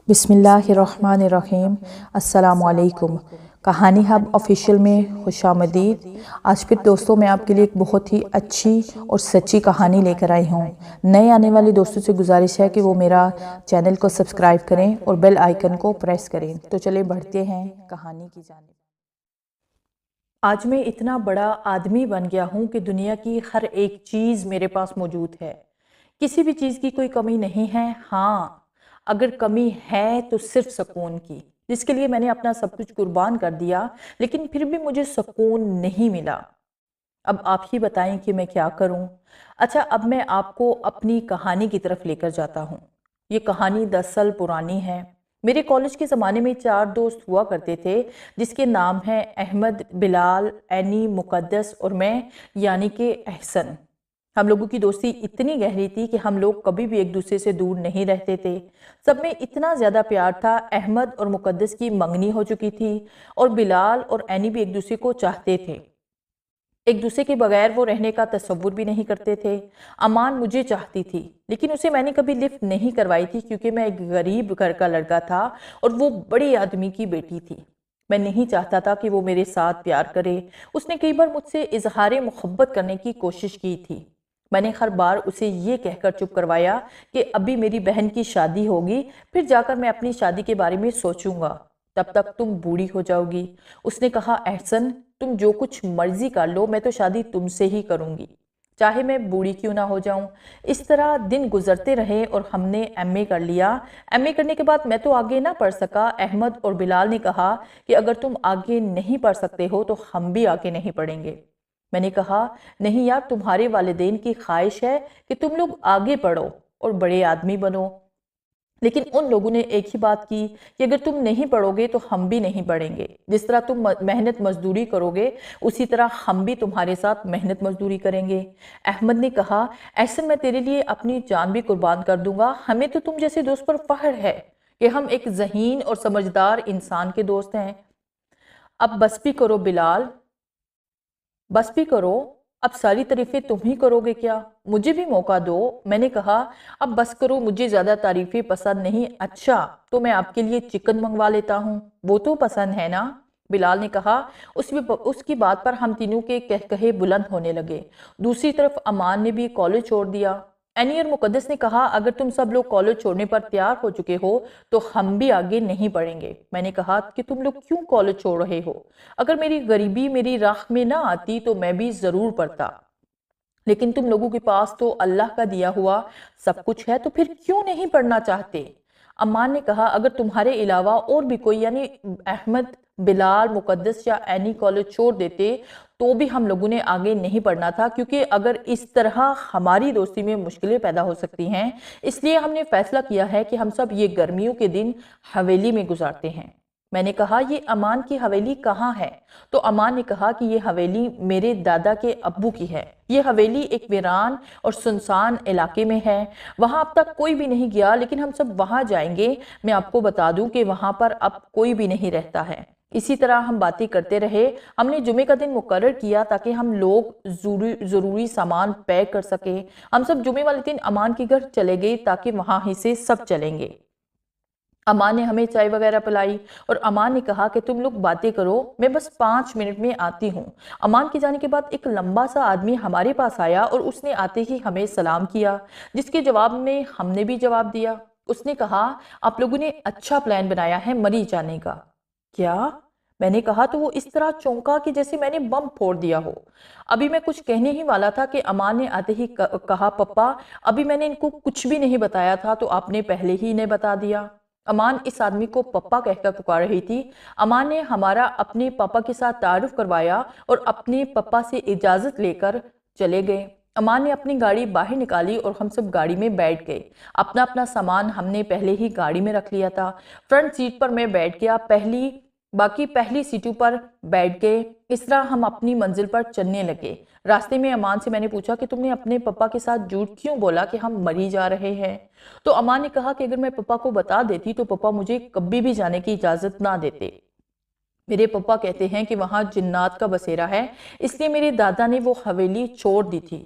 بسم اللہ الرحمن الرحیم۔ السلام علیکم۔ کہانی ہب آفیشیل میں خوش آمدید۔ آج پھر دوستوں میں آپ کے لیے ایک بہت ہی اچھی اور سچی کہانی لے کر آئی ہوں۔ نئے آنے والے دوستوں سے گزارش ہے کہ وہ میرا چینل کو سبسکرائب کریں اور بیل آئیکن کو پریس کریں۔ تو چلیں بڑھتے ہیں کہانی کی جانب۔ آج میں اتنا بڑا آدمی بن گیا ہوں کہ دنیا کی ہر ایک چیز میرے پاس موجود ہے۔ کسی بھی چیز کی کوئی کمی نہیں ہے۔ ہاں، اگر کمی ہے تو صرف سکون کی، جس کے لیے میں نے اپنا سب کچھ قربان کر دیا، لیکن پھر بھی مجھے سکون نہیں ملا۔ اب آپ ہی بتائیں کہ میں کیا کروں؟ اچھا، اب میں آپ کو اپنی کہانی کی طرف لے کر جاتا ہوں۔ یہ کہانی 10 سال پرانی ہے۔ میرے کالج کے زمانے میں 4 دوست ہوا کرتے تھے، جس کے نام ہیں احمد، بلال، اینی، مقدس اور میں، یعنی کہ احسن۔ ہم لوگوں کی دوستی اتنی گہری تھی کہ ہم لوگ کبھی بھی ایک دوسرے سے دور نہیں رہتے تھے۔ سب میں اتنا زیادہ پیار تھا، احمد اور مقدس کی منگنی ہو چکی تھی اور بلال اور اینی بھی ایک دوسرے کو چاہتے تھے۔ ایک دوسرے کے بغیر وہ رہنے کا تصور بھی نہیں کرتے تھے۔ امان مجھے چاہتی تھی، لیکن اسے میں نے کبھی لفٹ نہیں کروائی تھی کیونکہ میں ایک غریب گھر کا لڑکا تھا اور وہ بڑے آدمی کی بیٹی تھی۔ میں نہیں چاہتا تھا کہ وہ میرے ساتھ پیار کرے۔ اس نے کئی بار مجھ سے اظہار محبت کرنے کی کوشش کی تھی۔ میں نے ہر بار اسے یہ کہہ کر چپ کروایا کہ ابھی میری بہن کی شادی ہوگی، پھر جا کر میں اپنی شادی کے بارے میں سوچوں گا، تب تک تم بوڑھی ہو جاؤ گی۔ اس نے کہا، احسن تم جو کچھ مرضی کر لو، میں تو شادی تم سے ہی کروں گی، چاہے میں بوڑھی کیوں نہ ہو جاؤں۔ اس طرح دن گزرتے رہے اور ہم نے ایم اے کر لیا۔ ایم اے کرنے کے بعد میں تو آگے نہ پڑھ سکا۔ احمد اور بلال نے کہا کہ اگر تم آگے نہیں پڑھ سکتے ہو تو ہم بھی آگے نہیں پڑھیں گے۔ میں نے کہا، نہیں یار، تمہارے والدین کی خواہش ہے کہ تم لوگ آگے پڑھو اور بڑے آدمی بنو، لیکن ان لوگوں نے ایک ہی بات کی کہ اگر تم نہیں پڑھو گے تو ہم بھی نہیں پڑھیں گے۔ جس طرح تم محنت مزدوری کرو گے، اسی طرح ہم بھی تمہارے ساتھ محنت مزدوری کریں گے۔ احمد نے کہا، ایسے میں تیرے لیے اپنی جان بھی قربان کر دوں گا۔ ہمیں تو تم جیسے دوست پر فخر ہے کہ ہم ایک ذہین اور سمجھدار انسان کے دوست ہیں۔ اب بس بھی کرو بلال، بس بھی کرو، اب ساری تعریفیں تم ہی کرو گے کیا؟ مجھے بھی موقع دو۔ میں نے کہا، اب بس کرو، مجھے زیادہ تعریفیں پسند نہیں۔ اچھا تو میں آپ کے لیے چکن منگوا لیتا ہوں، وہ تو پسند ہے نا؟ بلال نے کہا۔ اس کی بات پر ہم تینوں کے کہے بلند ہونے لگے۔ دوسری طرف امان نے بھی کالج چھوڑ دیا۔ اینی اور مقدس نے کہا، اگر تم سب لوگ کالج چھوڑنے پر تیار ہو چکے ہو تو ہم بھی آگے نہیں پڑھیں گے۔ میں نے کہا کہ تم لوگ کیوں کالج چھوڑ رہے ہو؟ اگر میری غریبی میری راہ میں نہ آتی تو میں بھی ضرور پڑھتا، لیکن تم لوگوں کے پاس تو اللہ کا دیا ہوا سب کچھ ہے، تو پھر کیوں نہیں پڑھنا چاہتے؟ امان نے کہا، اگر تمہارے علاوہ اور بھی کوئی، یعنی احمد، بلال، مقدس یا اینی کالج چھوڑ دیتے تو بھی ہم لوگوں نے آگے نہیں پڑھنا تھا، کیونکہ اگر اس طرح ہماری دوستی میں مشکلیں پیدا ہو سکتی ہیں، اس لیے ہم نے فیصلہ کیا ہے کہ ہم سب یہ گرمیوں کے دن حویلی میں گزارتے ہیں۔ میں نے کہا، یہ امان کی حویلی کہاں ہے؟ تو امان نے کہا کہ یہ حویلی میرے دادا کے ابو کی ہے۔ یہ حویلی ایک ویران اور سنسان علاقے میں ہے، وہاں اب تک کوئی بھی نہیں گیا، لیکن ہم سب وہاں جائیں گے۔ میں آپ کو بتا دوں کہ وہاں پر اب کوئی بھی نہیں رہتا ہے۔ اسی طرح ہم باتیں کرتے رہے۔ ہم نے جمعے کا دن مقرر کیا تاکہ ہم لوگ ضروری سامان پیک کر سکیں۔ ہم سب جمعے والے دن امان کے گھر چلے گئے تاکہ وہاں ہی سے سب چلیں گے۔ امان نے ہمیں چائے وغیرہ پلائی اور امان نے کہا کہ تم لوگ باتیں کرو، میں بس 5 منٹ میں آتی ہوں۔ امان کے جانے کے بعد ایک لمبا سا آدمی ہمارے پاس آیا اور اس نے آتے ہی ہمیں سلام کیا، جس کے جواب میں ہم نے بھی جواب دیا۔ اس نے کہا، آپ لوگوں نے اچھا پلان بنایا ہے مری جانے کا۔ کیا؟ میں نے کہا تو وہ اس طرح چونکا کہ جیسے میں نے بم پھوڑ دیا ہو۔ ابھی میں کچھ کہنے ہی والا تھا کہ امان نے آتے ہی کہا، پپا ابھی میں نے ان کو کچھ بھی نہیں بتایا تھا تو آپ نے پہلے ہی انہیں بتا دیا۔ امان اس آدمی کو پپا کہہ کر پکار رہی تھی۔ امان نے ہمارا اپنے پاپا کے ساتھ تعارف کروایا اور اپنے پپا سے اجازت لے کر چلے گئے۔ امان نے اپنی گاڑی باہر نکالی اور ہم سب گاڑی میں بیٹھ گئے۔ اپنا سامان ہم نے پہلے ہی گاڑی میں رکھ لیا تھا۔ فرنٹ سیٹ پر میں بیٹھ گیا، باقی پہلی سیٹوں پر بیٹھ گئے۔ اس طرح ہم اپنی منزل پر چلنے لگے۔ راستے میں امان سے میں نے پوچھا کہ تم نے اپنے پپا کے ساتھ جھوٹ کیوں بولا کہ ہم مری جا رہے ہیں؟ تو امان نے کہا کہ اگر میں پپا کو بتا دیتی تو پپا مجھے کبھی بھی جانے کی اجازت نہ دیتے۔ میرے پپا کہتے ہیں کہ وہاں جنات کا بسیرا ہے، اس لیے میرے دادا نے وہ حویلی چھوڑ دی تھی۔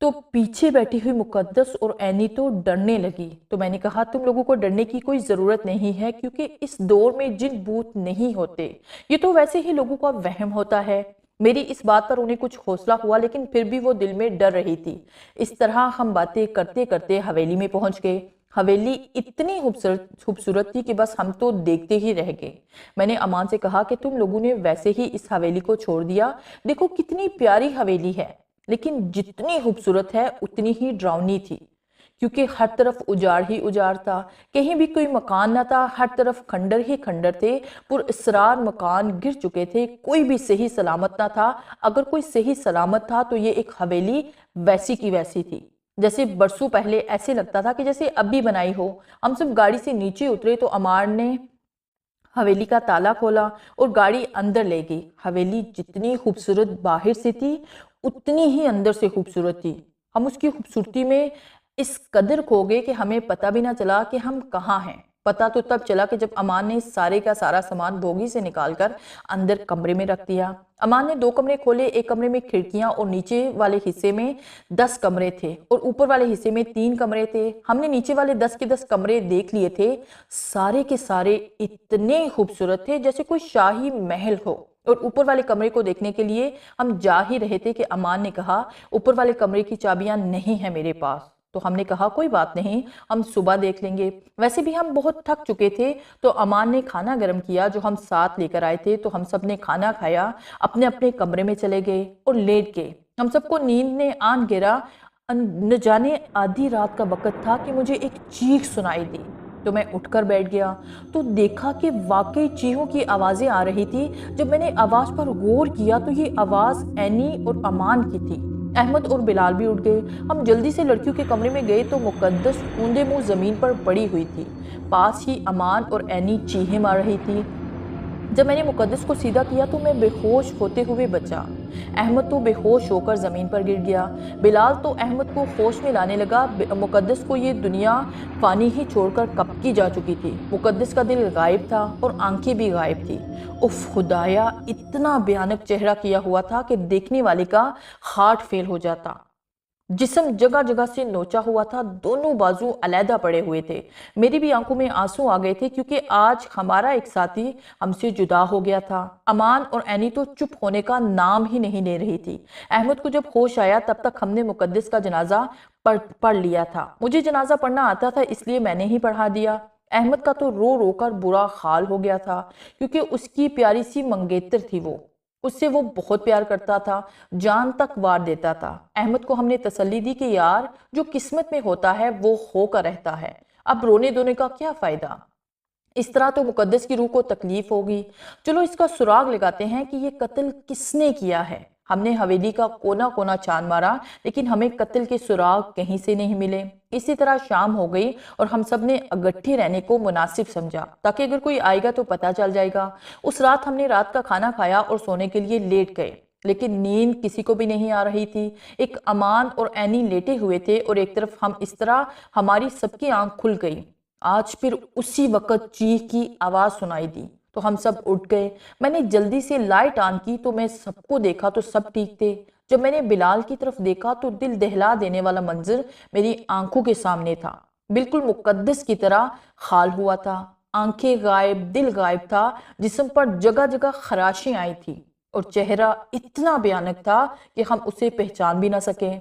تو پیچھے بیٹھی ہوئی مقدس اور اینی تو ڈرنے لگی۔ تو میں نے کہا تم لوگوں کو ڈرنے کی کوئی ضرورت نہیں ہے، کیونکہ اس دور میں جن بھوت نہیں ہوتے، یہ تو ویسے ہی لوگوں کا وہم ہوتا ہے۔ میری اس بات پر انہیں کچھ حوصلہ ہوا، لیکن پھر بھی وہ دل میں ڈر رہی تھی۔ اس طرح ہم باتیں کرتے کرتے حویلی میں پہنچ گئے۔ حویلی اتنی خوبصورت تھی کہ بس ہم تو دیکھتے ہی رہ گئے۔ میں نے امان سے کہا کہ تم لوگوں نے ویسے ہی اس حویلی کو چھوڑ دیا، دیکھو کتنی پیاری حویلی ہے، لیکن جتنی خوبصورت ہے اتنی ہی ڈراؤنی تھی، کیونکہ ہر طرف اجاڑ ہی اجاڑ تھا، کہیں بھی کوئی مکان نہ تھا، ہر طرف کھنڈر ہی کھنڈر تھے، پر اسرار مکان گر چکے تھے، کوئی بھی صحیح سلامت نہ تھا۔ اگر کوئی صحیح سلامت تھا تو یہ ایک حویلی ویسی کی ویسی تھی، جیسے برسوں پہلے ایسے لگتا تھا کہ جیسے اب بھی بنائی ہو۔ ہم سب گاڑی سے نیچے اترے تو عمار نے حویلی کا تالا کھولا اور گاڑی اندر لے گئی۔ حویلی جتنی خوبصورت باہر سے تھی اتنی ہی اندر سے خوبصورت تھی۔ ہم اس کی خوبصورتی میں اس قدر کھو گئے کہ ہمیں پتہ بھی نہ چلا کہ ہم کہاں ہیں۔ پتہ تو تب چلا کہ جب امان نے سارے کا سارا سامان بوگی سے نکال کر اندر کمرے میں رکھ دیا۔ امان نے 2 کمرے کھولے، ایک کمرے میں کھڑکیاں اور نیچے والے حصے میں 10 کمرے تھے اور اوپر والے حصے میں 3 کمرے تھے۔ ہم نے نیچے والے 10 کے 10 کمرے دیکھ لیے تھے، سارے کے سارے اتنے خوبصورت تھے جیسے کوئی شاہی محل ہو۔ اور اوپر والے کمرے کو دیکھنے کے لیے ہم جا ہی رہے تھے کہ امان نے کہا اوپر والے کمرے کی چابیاں نہیں ہیں میرے پاس۔ تو ہم نے کہا کوئی بات نہیں، ہم صبح دیکھ لیں گے۔ ویسے بھی ہم بہت تھک چکے تھے، تو امان نے کھانا گرم کیا جو ہم ساتھ لے کر آئے تھے، تو ہم سب نے کھانا کھایا، اپنے اپنے کمرے میں چلے گئے اور لیٹ گئے۔ ہم سب کو نیند نے آن گرا، نہ جانے آدھی رات کا وقت تھا کہ مجھے ایک چیخ سنائی دی۔ تو میں اٹھ کر بیٹھ گیا تو دیکھا کہ واقعی چیخوں کی آوازیں آ رہی تھی۔ جب میں نے آواز پر غور کیا تو یہ آواز اینی اور امان کی تھی۔ احمد اور بلال بھی اٹھ گئے۔ ہم جلدی سے لڑکیوں کے کمرے میں گئے تو مقدس اوندے منہ زمین پر پڑی ہوئی تھی، پاس ہی امان اور اینی چیخیں مار رہی تھی۔ جب میں نے مقدس کو سیدھا کیا تو میں بے ہوش ہوتے ہوئے بچا۔ احمد تو بے ہوش ہو کر زمین پر گر گیا۔ بلال تو احمد کو ہوش میں لانے لگا۔ مقدس کو یہ دنیا فانی ہی چھوڑ کر کب کی جا چکی تھی۔ مقدس کا دل غائب تھا اور آنکھیں بھی غائب تھی۔ اف خدایا، اتنا بھیانک چہرہ کیا ہوا تھا کہ دیکھنے والے کا ہارٹ فیل ہو جاتا۔ جسم جگہ جگہ سے نوچا ہوا تھا، دونوں بازو علیحدہ پڑے ہوئے تھے۔ میری بھی آنکھوں میں آنسو آ گئے تھے، کیونکہ آج ہمارا ایک ساتھی ہم سے جدا ہو گیا تھا۔ امان اور اینی تو چپ ہونے کا نام ہی نہیں لے رہی تھی۔ احمد کو جب ہوش آیا تب تک ہم نے مقدس کا جنازہ پڑھ لیا تھا۔ مجھے جنازہ پڑھنا آتا تھا، اس لیے میں نے ہی پڑھا دیا۔ احمد کا تو رو رو کر برا حال ہو گیا تھا، کیونکہ اس کی پیاری سی منگیتر تھی وہ، اس سے وہ بہت پیار کرتا تھا، جان تک وار دیتا تھا۔ احمد کو ہم نے تسلی دی کہ یار جو قسمت میں ہوتا ہے وہ ہو کر رہتا ہے، اب رونے دھونے کا کیا فائدہ، اس طرح تو مقدس کی روح کو تکلیف ہوگی۔ چلو اس کا سراغ لگاتے ہیں کہ یہ قتل کس نے کیا ہے۔ ہم نے حویلی کا کونا کونا چھان مارا، لیکن ہمیں قتل کے سراغ کہیں سے نہیں ملے۔ اسی طرح شام ہو گئی اور ہم سب نے اگٹھے رہنے کو مناسب سمجھا، تاکہ اگر کوئی آئے گا تو پتہ چل جائے گا۔ اس رات ہم نے رات کا کھانا کھایا اور سونے کے لیے لیٹ گئے، لیکن نیند کسی کو بھی نہیں آ رہی تھی۔ ایک امان اور اینی لیٹے ہوئے تھے اور ایک طرف ہم، اس طرح ہماری سب کی آنکھ کھل گئی۔ آج پھر اسی وقت چیخ کی آواز سنائی دی تو ہم سب اٹھ گئے۔ میں نے جلدی سے لائٹ آن کی تو میں سب کو دیکھا تو سب ٹھیک تھے۔ جب میں نے بلال کی طرف دیکھا تو دل دہلا دینے والا منظر میری آنکھوں کے سامنے تھا، بالکل مقدس کی طرح حال ہوا تھا۔ آنکھیں غائب، دل غائب تھا، جسم پر جگہ جگہ خراشیں آئی تھی اور چہرہ اتنا بھیانک تھا کہ ہم اسے پہچان بھی نہ سکے۔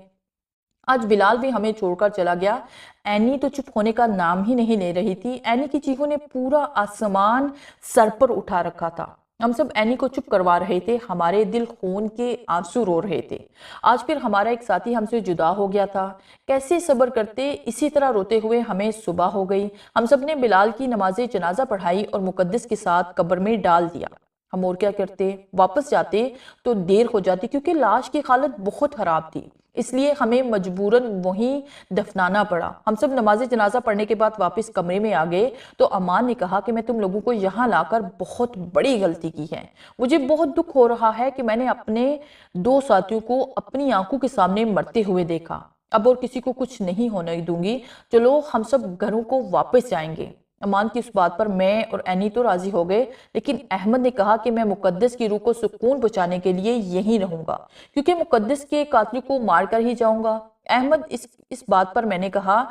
آج بلال بھی ہمیں چھوڑ کر چلا گیا۔ اینی تو چپ ہونے کا نام ہی نہیں لے رہی تھی۔ اینی کی چیخوں نے پورا آسمان سر پر اٹھا رکھا تھا۔ ہم سب اینی کو چپ کروا رہے تھے، ہمارے دل خون کے آنسو رو رہے تھے۔ آج پھر ہمارا ایک ساتھی ہم سے جدا ہو گیا تھا، کیسے صبر کرتے، اسی طرح روتے ہوئے ہمیں صبح ہو گئی۔ ہم سب نے بلال کی نماز جنازہ پڑھائی اور مقدس کے ساتھ قبر میں ڈال دیا۔ ہم اور کیا کرتے، واپس جاتے تو دیر ہو جاتی، کیونکہ لاش کی حالت بہت خراب تھی، اس لیے ہمیں مجبوراً وہیں دفنانا پڑا۔ ہم سب نماز جنازہ پڑھنے کے بعد واپس کمرے میں آ گئے تو امان نے کہا کہ میں تم لوگوں کو یہاں لا کر بہت بڑی غلطی کی ہے۔ مجھے بہت دکھ ہو رہا ہے کہ میں نے اپنے 2 ساتھیوں کو اپنی آنکھوں کے سامنے مرتے ہوئے دیکھا۔ اب اور کسی کو کچھ نہیں ہونے دوں گی، چلو ہم سب گھروں کو واپس جائیں گے۔ امان کی اس بات پر میں اور اینی تو راضی ہو گئے، لیکن احمد نے کہا کہ میں مقدس کی روح کو سکون پہنچانے کے لیے یہیں رہوں گا، کیونکہ مقدس کے قاتل کو مار کر ہی جاؤں گا۔ احمد اس بات پر میں نے کہا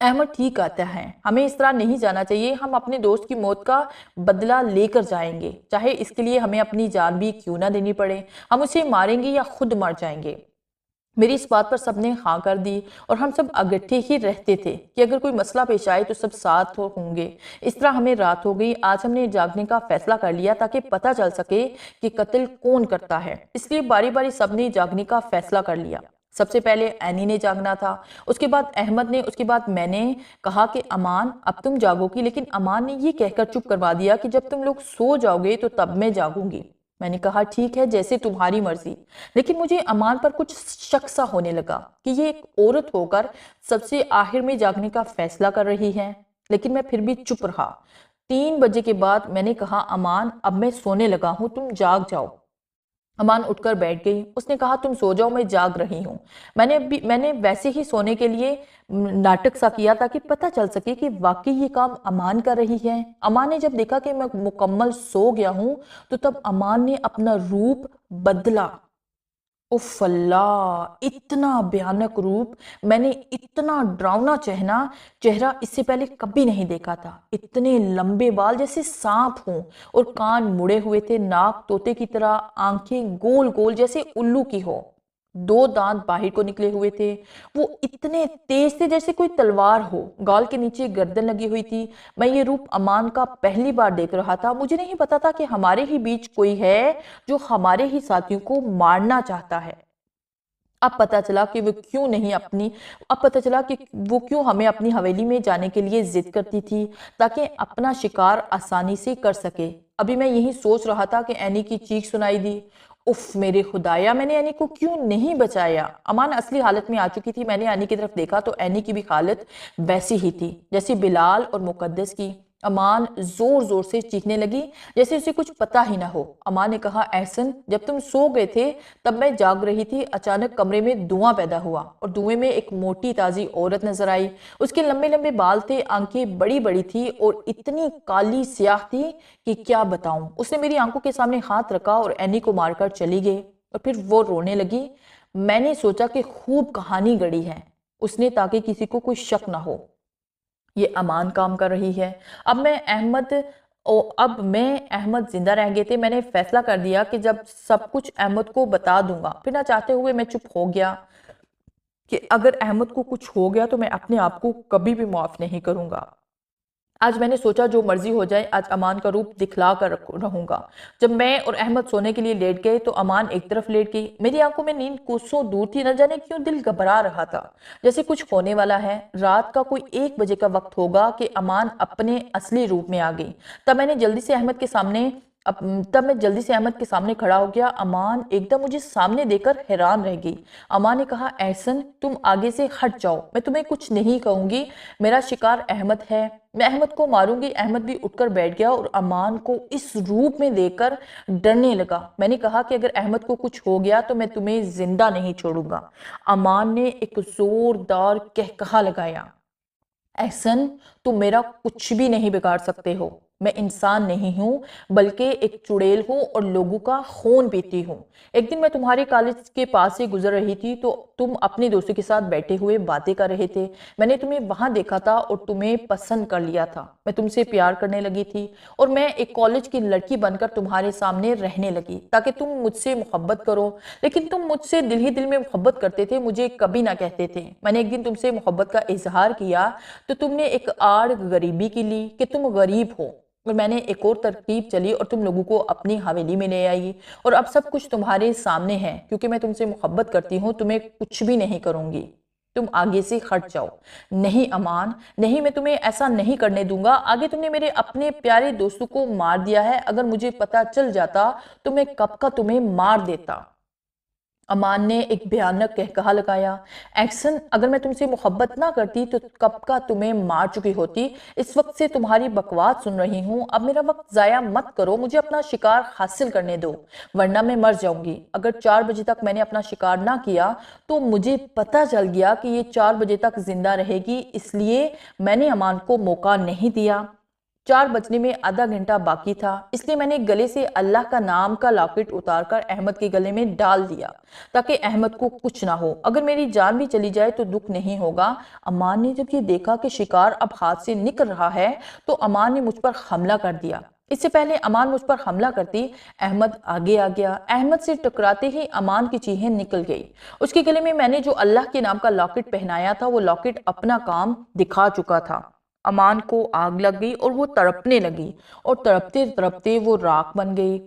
احمد ٹھیک آتا ہے، ہمیں اس طرح نہیں جانا چاہیے، ہم اپنے دوست کی موت کا بدلہ لے کر جائیں گے، چاہے اس کے لیے ہمیں اپنی جان بھی کیوں نہ دینی پڑے، ہم اسے ماریں گے یا خود مر جائیں گے۔ میری اس بات پر سب نے ہاں کر دی اور ہم سب اگٹھے ہی رہتے تھے کہ اگر کوئی مسئلہ پیش آئے تو سب ساتھ ہوں گے۔ اس طرح ہمیں رات ہو گئی۔ آج ہم نے جاگنے کا فیصلہ کر لیا تاکہ پتہ چل سکے کہ قتل کون کرتا ہے، اس لیے باری باری سب نے جاگنے کا فیصلہ کر لیا۔ سب سے پہلے اینی نے جاگنا تھا، اس کے بعد احمد نے، اس کے بعد میں نے کہا کہ امان اب تم جاگو گی، لیکن امان نے یہ کہہ کر چپ کروا دیا کہ جب تم لوگ سو جاؤ گے تو تب میں جاگوں گی۔ میں نے کہا ٹھیک ہے، جیسے تمہاری مرضی، لیکن مجھے امان پر کچھ شک سا ہونے لگا کہ یہ ایک عورت ہو کر سب سے آخر میں جاگنے کا فیصلہ کر رہی ہے، لیکن میں پھر بھی چپ رہا۔ 3 بجے کے بعد میں نے کہا امان اب میں سونے لگا ہوں، تم جاگ جاؤ۔ امان اٹھ کر بیٹھ گئی، اس نے کہا تم سو جاؤ، میں جاگ رہی ہوں۔ میں نے ویسے ہی سونے کے لیے ناٹک سا کیا تاکہ پتہ چل سکے کہ واقعی یہ کام امان کر رہی ہے۔ امان نے جب دیکھا کہ میں مکمل سو گیا ہوں تو تب امان نے اپنا روپ بدلا۔ اف اللہ، اتنا بھیانک روپ، میں نے اتنا ڈراؤنا چہرہ اس سے پہلے کبھی نہیں دیکھا تھا۔ اتنے لمبے بال جیسے سانپ ہوں اور کان مڑے ہوئے تھے، ناک طوطے کی طرح، آنکھیں گول گول جیسے الو کی ہو، 2 دانت باہر کو نکلے ہوئے تھے، وہ اتنے تیز تھے جیسے کوئی تلوار ہو، گال کے نیچے گردن لگی ہوئی تھی۔ میں یہ روپ امان کا پہلی بار دیکھ رہا تھا، مجھے نہیں پتا تھا کہ ہمارے ہی بیچ کوئی ہے جو ہمارے ہی ساتھیوں کو مارنا چاہتا ہے۔ اب پتہ چلا کہ وہ کیوں ہمیں اپنی حویلی میں جانے کے لیے ضد کرتی تھی تاکہ اپنا شکار آسانی سے کر سکے۔ ابھی میں یہی سوچ رہا تھا کہ اینی کی چیخ سنائی دی، اف میرے خدایا، میں نے اینی کو کیوں نہیں بچایا؟ امان اصلی حالت میں آ چکی تھی۔ میں نے اینی کی طرف دیکھا تو اینی کی بھی حالت ویسی ہی تھی جیسے بلال اور مقدس کی۔ امان زور زور سے چیخنے لگی جیسے اسے کچھ پتہ ہی نہ ہو۔ امان نے کہا احسن جب تم سو گئے تھے تب میں جاگ رہی تھی، اچانک کمرے میں دھواں پیدا ہوا اور دھوئیں میں ایک موٹی تازی عورت نظر آئی۔ اس کے لمبے لمبے بال تھے، آنکھیں بڑی بڑی تھی اور اتنی کالی سیاہ تھی کہ کیا بتاؤں۔ اس نے میری آنکھوں کے سامنے ہاتھ رکھا اور اینی کو مار کر چلی گئی اور پھر وہ رونے لگی۔ میں نے سوچا کہ خوب کہانی گڑی ہے اس نے تاکہ کسی کو کوئی شک نہ ہو، یہ امان کام کر رہی ہے۔ اب میں احمد زندہ رہ گئے تھے۔ میں نے فیصلہ کر دیا کہ جب سب کچھ احمد کو بتا دوں گا۔ پھر نہ چاہتے ہوئے میں چپ ہو گیا کہ اگر احمد کو کچھ ہو گیا تو میں اپنے آپ کو کبھی بھی معاف نہیں کروں گا۔ آج میں نے سوچا جو مرضی ہو جائے، آج امان کا روپ دکھلا کر رہوں گا۔ جب میں اور احمد سونے کے لیے لیٹ گئے تو امان ایک طرف لیٹ گئی۔ میری آنکھوں میں نیند کوسوں دور تھی، نہ جانے کیوں دل گھبرا رہا تھا جیسے کچھ ہونے والا ہے۔ رات کا کوئی 1 بجے کا وقت ہوگا کہ امان اپنے اصلی روپ میں آ گئی۔ تب میں جلدی سے احمد کے سامنے کھڑا ہو گیا۔ امان ایک دم مجھے سامنے دیکھ کر حیران رہ گئی۔ امان نے کہا احسن تم آگے سے ہٹ جاؤ، میں تمہیں کچھ نہیں کہوں گی، میرا شکار احمد ہے، میں احمد کو ماروں گی۔ احمد بھی اٹھ کر بیٹھ گیا اور امان کو اس روپ میں دیکھ کر ڈرنے لگا۔ میں نے کہا کہ اگر احمد کو کچھ ہو گیا تو میں تمہیں زندہ نہیں چھوڑوں گا۔ امان نے ایک زوردار قہقہا لگایا، احسن تم میرا کچھ بھی نہیں بگاڑ سکتے ہو، میں انسان نہیں ہوں بلکہ ایک چڑیل ہوں اور لوگوں کا خون پیتی ہوں۔ ایک دن میں تمہارے کالج کے پاس سے گزر رہی تھی تو تم اپنے دوستوں کے ساتھ بیٹھے ہوئے باتیں کر رہے تھے، میں نے تمہیں وہاں دیکھا تھا اور تمہیں پسند کر لیا تھا۔ میں تم سے پیار کرنے لگی تھی اور میں ایک کالج کی لڑکی بن کر تمہارے سامنے رہنے لگی تاکہ تم مجھ سے محبت کرو، لیکن تم مجھ سے دل ہی دل میں محبت کرتے تھے، مجھے کبھی نہ کہتے تھے۔ میں نے ایک دن تم سے محبت کا اظہار کیا تو تم نے ایک آڑ غریبی کی لی کہ تم غریب ہو، اور میں نے ایک اور ترکیب چلی اور تم لوگوں کو اپنی حویلی میں لے آئی، اور اب سب کچھ تمہارے سامنے ہے۔ کیونکہ میں تم سے محبت کرتی ہوں تمہیں کچھ بھی نہیں کروں گی، تم آگے سے ہٹ جاؤ۔ نہیں امان، نہیں، میں تمہیں ایسا نہیں کرنے دوں گا۔ آگے تم نے میرے اپنے پیارے دوستوں کو مار دیا ہے، اگر مجھے پتا چل جاتا تو میں کب کا تمہیں مار دیتا۔ امان نے ایک بھیانک قہقہا لگایا، احسن اگر میں تم سے محبت نہ کرتی تو کب کا تمہیں مار چکی ہوتی۔ اس وقت سے تمہاری بکواس سن رہی ہوں، اب میرا وقت ضائع مت کرو، مجھے اپنا شکار حاصل کرنے دو ورنہ میں مر جاؤں گی۔ اگر 4 بجے تک میں نے اپنا شکار نہ کیا تو مجھے پتہ چل گیا کہ یہ 4 بجے تک زندہ رہے گی، اس لیے میں نے امان کو موقع نہیں دیا۔ 4 بجنے میں آدھا گھنٹہ باقی تھا، اس لیے میں نے گلے سے اللہ کا نام کا لاکٹ اتار کر احمد کے گلے میں ڈال دیا تاکہ احمد کو کچھ نہ ہو۔ اگر میری جان بھی چلی جائے تو دکھ نہیں ہوگا۔ امان نے جب یہ دیکھا کہ شکار اب ہاتھ سے نکل رہا ہے تو امان نے مجھ پر حملہ کر دیا۔ اس سے پہلے امان مجھ پر حملہ کرتی، احمد آگے آ گیا۔ احمد سے ٹکراتے ہی امان کی چیخیں نکل گئی۔ اس کے گلے میں میں نے جو اللہ کے نام کا لاکٹ پہنایا تھا وہ لاکٹ اپنا کام دکھا چکا تھا۔ امان کو آگ لگ گئی اور وہ تڑپنے لگی اور تڑپتے تڑپتے وہ راکھ بن گئی۔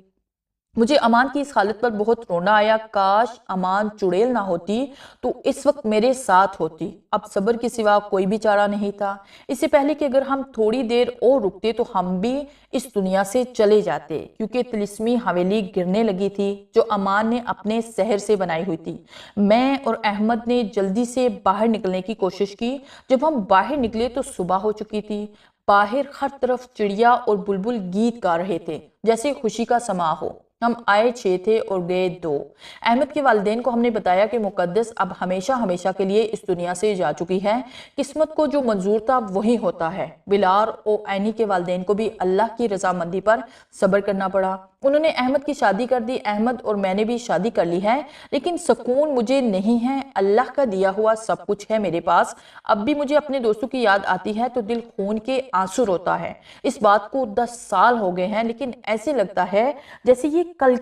مجھے امان کی اس حالت پر بہت رونا آیا۔ کاش امان چڑیل نہ ہوتی تو اس وقت میرے ساتھ ہوتی۔ اب صبر کے سوا کوئی بھی چارہ نہیں تھا۔ اس سے پہلے کہ اگر ہم تھوڑی دیر اور رکتے تو ہم بھی اس دنیا سے چلے جاتے، کیونکہ طلسمی حویلی گرنے لگی تھی جو امان نے اپنے سحر سے بنائی ہوئی تھی۔ میں اور احمد نے جلدی سے باہر نکلنے کی کوشش کی۔ جب ہم باہر نکلے تو صبح ہو چکی تھی۔ باہر ہر طرف چڑیا اور بلبل گیت گا رہے تھے جیسے خوشی کا سماں ہو۔ ہم آئے 6 تھے اور گئے 2۔ احمد کے والدین کو ہم نے بتایا کہ مقدس اب ہمیشہ ہمیشہ کے لیے اس دنیا سے جا چکی ہے۔ قسمت کو جو منظور تھا وہی ہوتا ہے۔ بلال اور عینی کے والدین کو بھی اللہ کی رضامندی پر صبر کرنا پڑا۔ انہوں نے احمد کی شادی کر دی۔ احمد اور میں نے بھی شادی کر لی ہے، لیکن سکون مجھے نہیں ہے۔ اللہ کا دیا ہوا سب کچھ ہے میرے پاس۔ اب بھی مجھے اپنے دوستوں کی یاد آتی ہے تو دل خون کے آنسو روتا ہے۔ اس بات کو 10 سال ہو گئے ہیں، لیکن ایسے لگتا ہے جیسے یہ کل